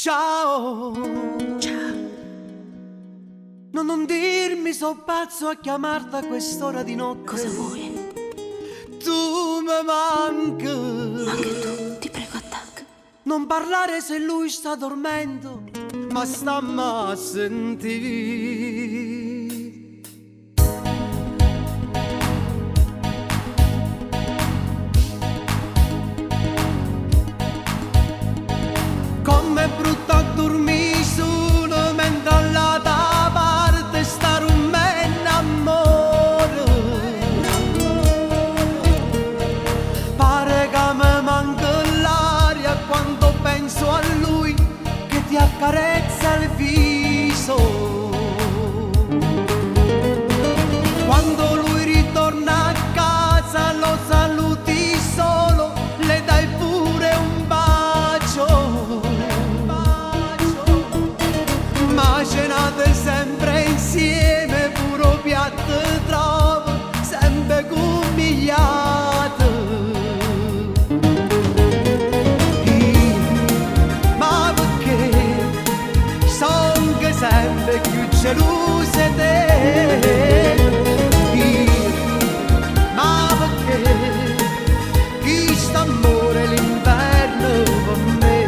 Ciao. Ciao. Non dirmi so pazzo a chiamarti a quest'ora di notte. Cosa vuoi? Tu mi manchi. Ma anche tu, ti prego, attacca. Non parlare se lui sta dormendo, ma stammi a sentire. Com'è brutto a dormire solo mentre all'altra parte sta rumeno amore. Pare che mi manca l'aria quando penso a lui che ti accarezza il viso. Quando lui ritorna a casa lo saluti solo, le dai pure un bacio. Ma cenate sempre insieme, puro piatto trovo sempre comigliato. Ma perché son che sempre più gelose te? Ma perché chi sta amore l'inverno con me?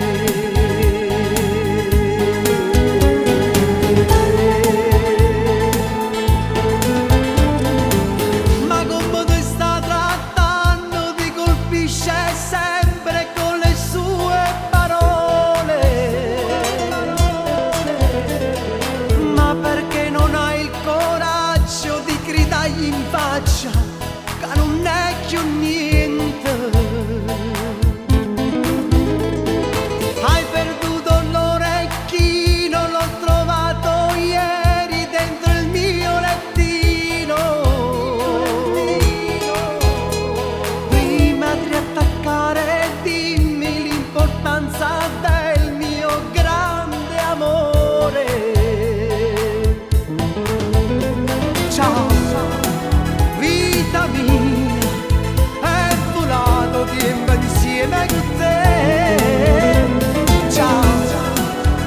Ma come ti sta trattando ti colpisce sempre con le sue parole. Ma perché non hai il coraggio di gridargli in faccia che non è più niente? Hai perduto l'orecchino, l'ho trovato ieri dentro il mio lettino. Prima di attaccare dimmi l'importanza del mio grande amore. Ciao, vita mia, è volato tempo insieme con te. Ciao,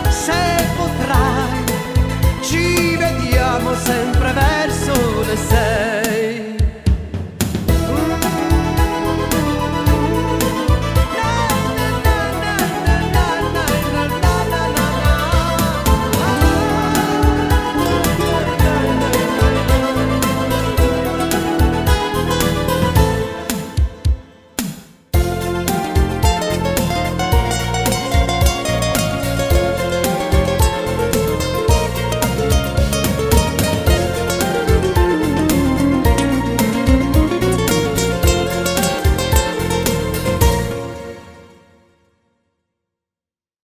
se potrai, ci vediamo sempre.